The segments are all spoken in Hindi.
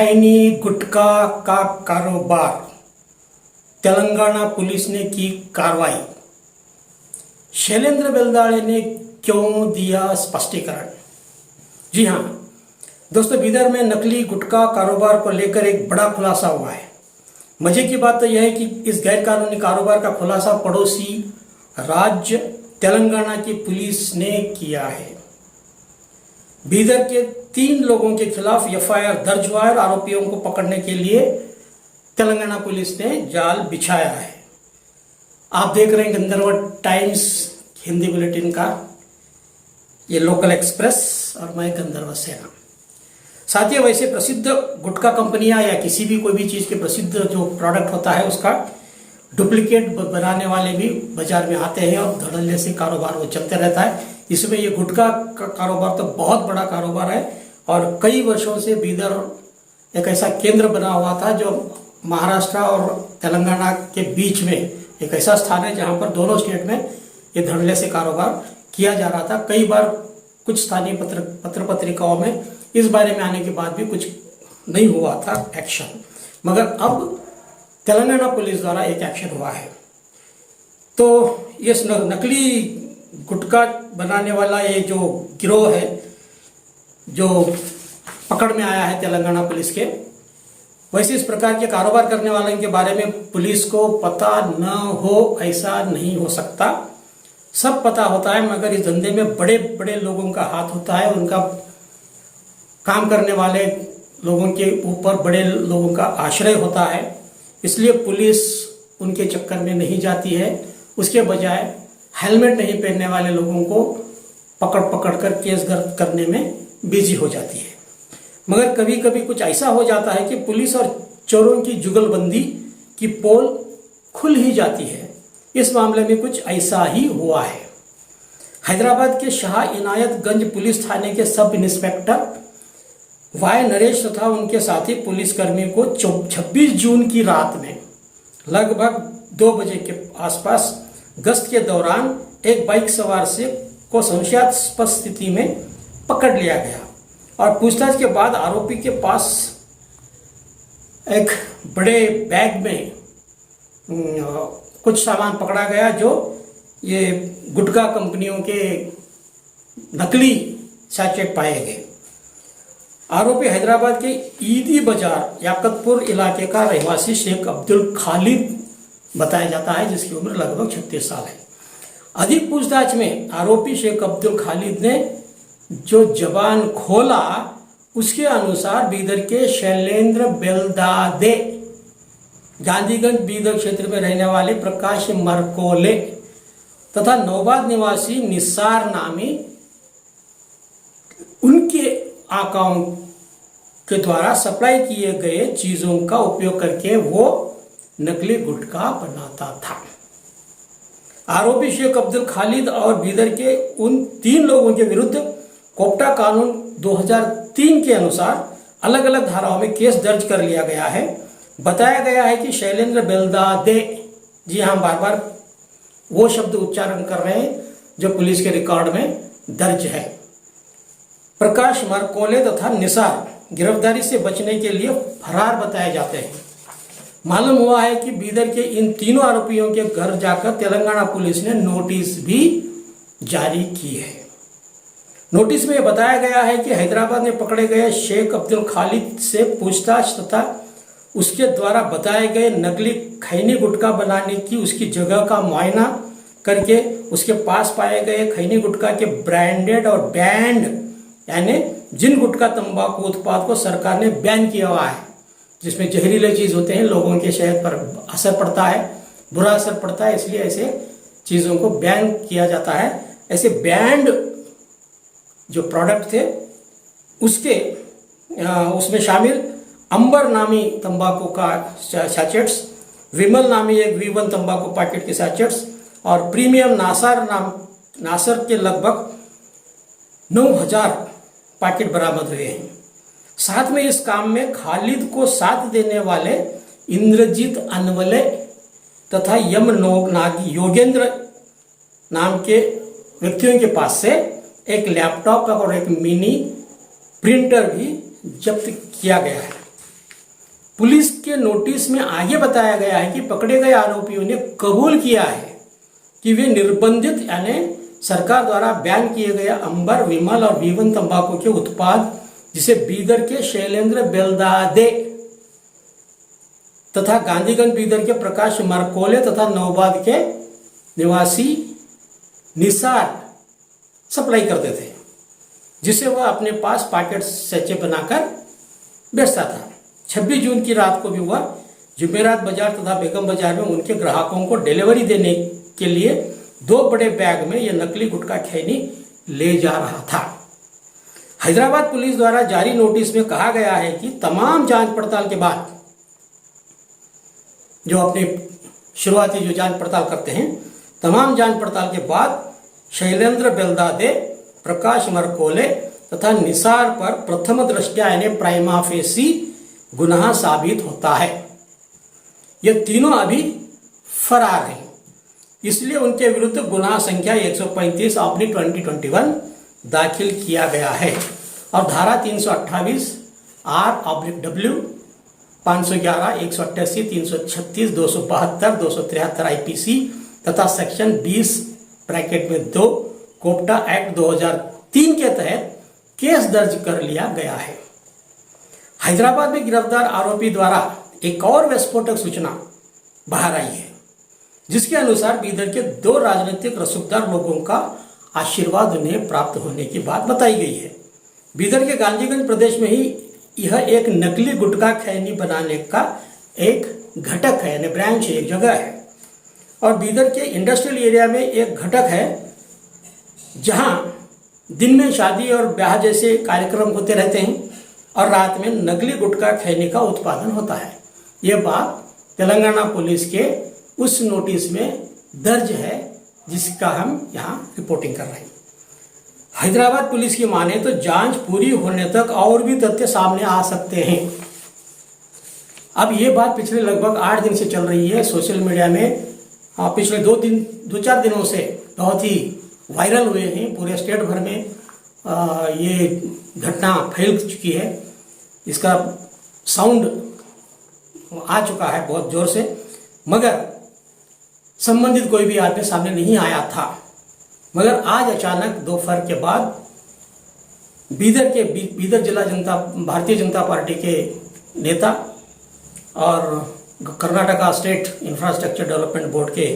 खैनी गुटखा का कारोबार, तेलंगाना पुलिस ने की कार्रवाई। शैलेंद्र बेल्दाड़े ने क्यों दिया स्पष्टीकरण? जी हाँ दोस्तों, बीदर में नकली गुटखा कारोबार को लेकर एक बड़ा खुलासा हुआ है। मजे की बात तो यह है कि इस गैरकानूनी कारोबार का खुलासा पड़ोसी राज्य तेलंगाना की पुलिस ने किया है। बीदर के 3 लोगों के खिलाफ एफआईआर दर्ज हुआ है और आरोपियों को पकड़ने के लिए तेलंगाना पुलिस ने जाल बिछाया है। आप देख रहे हैं गंधर्व टाइम्स हिंदी बुलेटिन का ये लोकल एक्सप्रेस और मैं गंधर्व सेना। साथियों, वैसे प्रसिद्ध गुटखा कंपनियां या किसी भी कोई भी चीज के प्रसिद्ध जो प्रोडक्ट होता है उसका डुप्लीकेट बनाने वाले भी बाजार में आते हैं और धड़ल्ले से कारोबार वो चलते रहता है। इसमें ये गुटखा का कारोबार तो बहुत बड़ा कारोबार है और कई वर्षों से बीदर एक ऐसा केंद्र बना हुआ था जो महाराष्ट्र और तेलंगाना के बीच में एक ऐसा स्थान है जहां पर दोनों स्टेट में ये धड़ल्ले से कारोबार किया जा रहा था। कई बार कुछ स्थानीय पत्र पत्रिकाओं में इस बारे में आने के बाद भी कुछ नहीं हुआ था एक्शन, मगर अब तेलंगाना पुलिस द्वारा एक एक्शन हुआ है। तो ये नकली गुटखा बनाने वाला ये जो गिरोह है जो पकड़ में आया है तेलंगाना पुलिस के, वैसे इस प्रकार के कारोबार करने वालों के बारे में पुलिस को पता न हो ऐसा नहीं हो सकता। सब पता होता है, मगर इस धंधे में बड़े बड़े लोगों का हाथ होता है। उनका काम करने वाले लोगों के ऊपर बड़े लोगों का आश्रय होता है, इसलिए पुलिस उनके चक्कर में नहीं जाती है। उसके बजाय हेलमेट नहीं पहनने वाले लोगों को पकड़ कर केस करने में बिजी हो जाती है। मगर कभी कभी कुछ ऐसा हो जाता है कि पुलिस और चोरों की जुगलबंदी की पोल खुल ही जाती है। इस मामले में कुछ ऐसा ही हुआ है। हैदराबाद के शाह इनायतगंज पुलिस थाने के सब इंस्पेक्टर वाई नरेश तथा उनके साथी पुलिसकर्मी को 26 जून की रात में लगभग 2 बजे के आसपास गश्त के दौरान एक बाइक सवार से को संशयास्पद स्थिति में पकड़ लिया गया और पूछताछ के बाद आरोपी के पास एक बड़े बैग में कुछ सामान पकड़ा गया जो ये गुटखा कंपनियों के नकली सैचेट पाए गए। आरोपी हैदराबाद के ईदी बाजार याकतपुर इलाके का रहवासी शेख अब्दुल खालिद बताया जाता है, जिसकी उम्र लगभग 36 साल है। अधिक पूछताछ में आरोपी शेख अब्दुल खालिद ने जो जबान खोला उसके अनुसार बीदर के शैलेंद्र बेल्दादे, गांधीगंज बीदर क्षेत्र में रहने वाले प्रकाश मरकोले तथा नौबाद निवासी निसार नामी उनके आकाओं के द्वारा सप्लाई किए गए चीजों का उपयोग करके वो नकली गुटखा बनाता था। आरोपी शेख अब्दुल खालिद और बीदर के उन 3 लोगों के विरुद्ध कोप्टा कानून 2003 के अनुसार अलग अलग धाराओं में केस दर्ज कर लिया गया है। बताया गया है कि शैलेंद्र बेल्दादे, जी हाँ, बार बार वो शब्द उच्चारण कर रहे हैं जो पुलिस के रिकॉर्ड में दर्ज है। प्रकाश मरकोले तथा निसार गिरफ्तारी से बचने के लिए फरार बताए जाते हैं। मालूम हुआ है कि बीदर के इन तीनों आरोपियों के घर जाकर तेलंगाना पुलिस ने नोटिस भी जारी की है। नोटिस में बताया गया है कि हैदराबाद में पकड़े गए शेख अब्दुल खालिद से पूछताछ तथा उसके द्वारा बताए गए नकली खैनी गुटखा बनाने की उसकी जगह का मुआयना करके उसके पास पाए गए खैनी गुटखा के ब्रांडेड और बैंड, यानी जिन गुटखा तंबाकू उत्पाद को सरकार ने बैन किया हुआ है, जिसमें जहरीले चीज होते हैं, लोगों के सेहत पर असर पड़ता है, बुरा असर पड़ता है, इसलिए ऐसे चीजों को बैन किया जाता है। ऐसे बैंड जो प्रोडक्ट थे उसमें शामिल अंबर नामी तंबाकू का सैचेट्स, विमल नामी एक V1 तंबाकू पैकेट के सैचेट्स और प्रीमियम नासर के लगभग 9000 पैकेट बरामद हुए हैं। साथ में इस काम में खालिद को साथ देने वाले इंद्रजीत अनवले तथा योगेंद्र नाम के व्यक्तियों के पास से एक लैपटॉप और एक मिनी प्रिंटर भी जब्त किया गया है। पुलिस के नोटिस में आगे बताया गया है कि पकड़े गए आरोपियों ने कबूल किया है कि वे निर्बंधित यानी सरकार द्वारा बैन किए गए अंबर, विमल और वीवन तंबाकू के उत्पाद जिसे बीदर के शैलेंद्र बेलदादे तथा गांधीगंज बीदर के प्रकाश मरकोले तथा नौबाद के निवासी निसार सप्लाई करते थे, जिसे वह अपने पास पैकेट सच्चे बनाकर बेचता था। 26 जून की रात को भी वह जुमेरात बाजार तथा बेगम बाजार में उनके ग्राहकों को डिलीवरी देने के लिए 2 बड़े बैग में यह नकली गुटखा खैनी ले जा रहा था। हैदराबाद पुलिस द्वारा जारी नोटिस में कहा गया है कि तमाम जांच पड़ताल के बाद, जो अपने शुरुआती जो जांच पड़ताल करते हैं, तमाम जांच पड़ताल के बाद शैलेंद्र बेलदादे, प्रकाश मरकोले तथा निसार पर प्रथम दृष्टया यानी प्राइमा फेसी गुनाह साबित होता है। ये तीनों अभी फरार हैं, इसलिए उनके विरुद्ध गुनाह संख्या 135/2021 दाखिल किया गया है और धारा 328 R/W 511 188 336 272 273 IPC तथा सेक्शन 20(2) कोप्टा एक्ट 2003 के तहत केस दर्ज कर लिया गया है। हैदराबाद में गिरफ्तार आरोपी द्वारा एक और विस्फोटक सूचना बाहर आई है, जिसके अनुसार बीदर के 2 राजनीतिक रसूखदार लोगों का आशीर्वाद उन्हें प्राप्त होने की बात बताई गई है। बीदर के गांधीगंज प्रदेश में ही यह एक नकली गुटखा खैनी बनाने का एक घटक है, यानी ब्रांच है, एक जगह है। और बीदर के इंडस्ट्रियल एरिया में एक घटक है जहां दिन में शादी और ब्याह जैसे कार्यक्रम होते रहते हैं और रात में नकली गुटखा खैनी का उत्पादन होता है। यह बात तेलंगाना पुलिस के उस नोटिस में दर्ज है जिसका हम यहाँ रिपोर्टिंग कर रहे हैं। हैदराबाद पुलिस की माने तो जांच पूरी होने तक और भी तथ्य सामने आ सकते हैं। अब ये बात पिछले लगभग 8 दिन से चल रही है सोशल मीडिया में। पिछले 2-4 दिनों से बहुत ही वायरल हुए हैं, पूरे स्टेट भर में ये घटना फैल चुकी है। इसका साउंड आ चुका है बहुत जोर से, मगर संबंधित कोई भी आदमी सामने नहीं आया था। मगर आज अचानक दोपहर के बाद बीदर जिला भारतीय जनता पार्टी के नेता और Karnataka state infrastructure development board के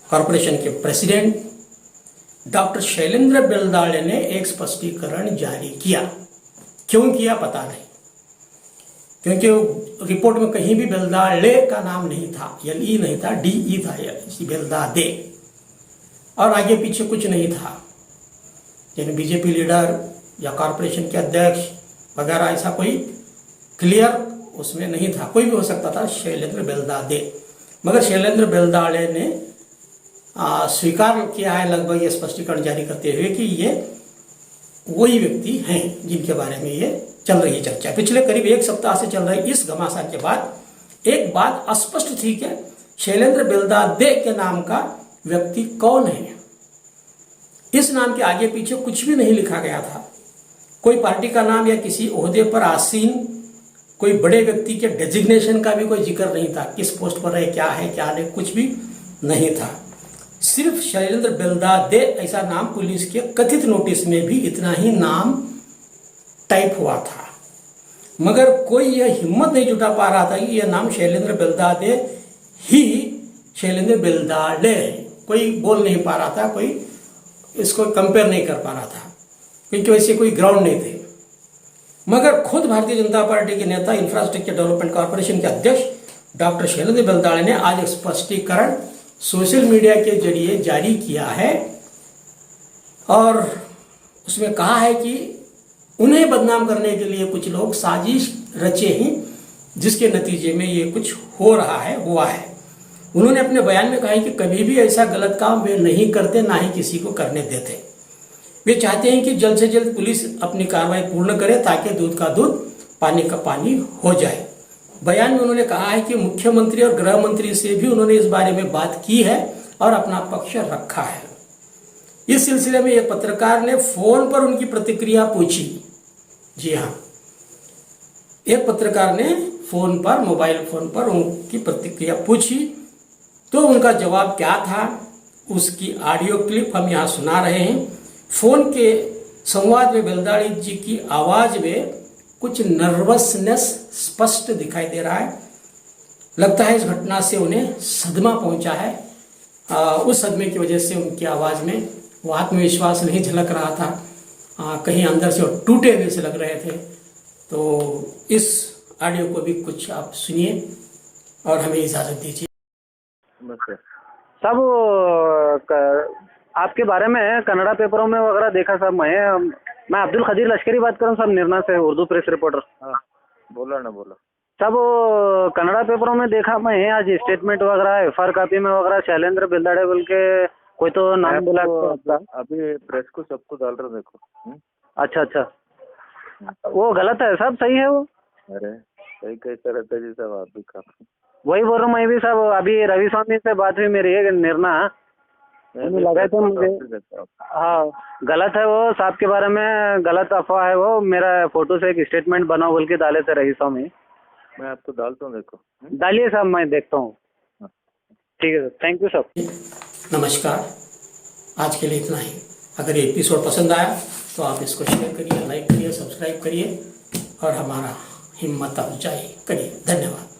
कॉरपोरेशन के प्रेसिडेंट डॉक्टर शैलेंद्र बेलदाड़े ने एक स्पष्टीकरण जारी किया। क्यों किया पता नहीं, क्योंकि रिपोर्ट में कहीं भी बेलदाड़े का नाम नहीं था, LE नहीं था, DE था, बेलदादे, और आगे पीछे कुछ नहीं था। यानी बीजेपी लीडर या कॉरपोरेशन के अध्यक्ष वगैरह ऐसा कोई क्लियर उसमें नहीं था। कोई भी हो सकता था, शैलेंद्र बेलदादे। मगर शैलेंद्र बेलदाड़े ने स्वीकार किया है लगभग ये स्पष्टीकरण जारी करते हुए कि ये वही व्यक्ति हैं जिनके बारे में ये चल रही है चर्चा। पिछले करीब 1 सप्ताह से चल रही इस घमासान के बाद एक बात अस्पष्ट थी कि शैलेंद्र बेलदादे के नाम का व्यक्ति कौन है। इस नाम के आगे पीछे कुछ भी नहीं लिखा गया था, कोई पार्टी का नाम या किसी ओहदे पर आसीन कोई बड़े व्यक्ति के डेजिग्नेशन का भी कोई जिक्र नहीं था, किस पोस्ट पर है, क्या नहीं, कुछ भी नहीं था। सिर्फ शैलेंद्र बेलदादे ऐसा नाम पुलिस के कथित नोटिस में भी इतना ही नाम टाइप हुआ था, मगर कोई यह हिम्मत नहीं जुटा पा रहा था कि यह नाम शैलेंद्र बेलदादे ही शैलेंद्र बेलदाड़े है। कोई बोल नहीं पा रहा था, कोई इसको कंपेयर नहीं कर पा रहा था, क्योंकि वैसे कोई ग्राउंड नहीं थे। मगर खुद भारतीय जनता पार्टी के नेता इंफ्रास्ट्रक्चर डेवलपमेंट कॉरपोरेशन के अध्यक्ष डॉक्टर शैलेंद्र बेलदाड़े ने आज एक स्पष्टीकरण सोशल मीडिया के जरिए जारी किया है और उसमें कहा है कि उन्हें बदनाम करने के लिए कुछ लोग साजिश रचे हैं, जिसके नतीजे में ये कुछ हुआ है। उन्होंने अपने बयान में कहा है कि कभी भी ऐसा गलत काम वे नहीं करते, ना ही किसी को करने देते। वे चाहते हैं कि जल्द से जल्द पुलिस अपनी कार्रवाई पूर्ण करे ताकि दूध का दूध पानी का पानी हो जाए। बयान में उन्होंने कहा है कि मुख्यमंत्री और गृह मंत्री से भी उन्होंने इस बारे में बात की है और अपना पक्ष रखा है। इस सिलसिले में एक पत्रकार ने फोन पर उनकी प्रतिक्रिया पूछी। जी हाँ, एक पत्रकार ने फोन पर, मोबाइल फोन पर उनकी प्रतिक्रिया पूछी, तो उनका जवाब क्या था उसकी ऑडियो क्लिप हम यहाँ सुना रहे हैं। फोन के संवाद में बेल्दाड़ी जी की आवाज में कुछ नर्वसनेस स्पष्ट दिखाई दे रहा है। लगता है इस घटना से उन्हें सदमा पहुंचा है। उस सदमे की वजह से उनकी आवाज में वो आत्मविश्वास नहीं झलक रहा था, कहीं अंदर से वो टूटे हुए से लग रहे थे। तो इस ऑडियो को भी कुछ आप सुनिए और हमें इजाजत दीजिए। सब आपके बारे में कन्नड़ा पेपरों में वगैरह देखा सब। मैं अब्दुल खदीर लश्करी बात कर रहा हूँ सब, निर्ना से, उर्दू प्रेस रिपोर्टर। हाँ बोलो ना, बोलो। सब कन्नड़ा पेपरों में देखा मैं आज स्टेटमेंट वगैरह एफआर कॉपी में वगैरह शैलेंद्र बेल्दाड़े बोल के कोई तो नाम बोला आपका। अभी प्रेस को सबको डाल रहा देखो। अच्छा अच्छा, वो गलत है सब, सही है वो? अरे सही कैसे रहता है जी सब, आप भी काफी वही बोल रहा हूँ मैं भी सब। अभी रवि स्वामी से बात हुई मेरी है निर्ना, लगा था मुझे। हाँ गलत है वो, साहब के बारे में गलत अफवाह है वो। मेरा फोटो से एक स्टेटमेंट बनाओ बोल के डाले थे रही स्वामी। मैं आपको डालता हूँ देखो। डालिए साहब, मैं देखता हूँ। ठीक है सर, थैंक यू सर। नमस्कार, आज के लिए इतना ही। अगर ये एपिसोड पसंद आया तो आप इसको शेयर करिए, लाइक करिए, सब्सक्राइब करिए और हमारा हिम्मत अफजाई करिए। धन्यवाद।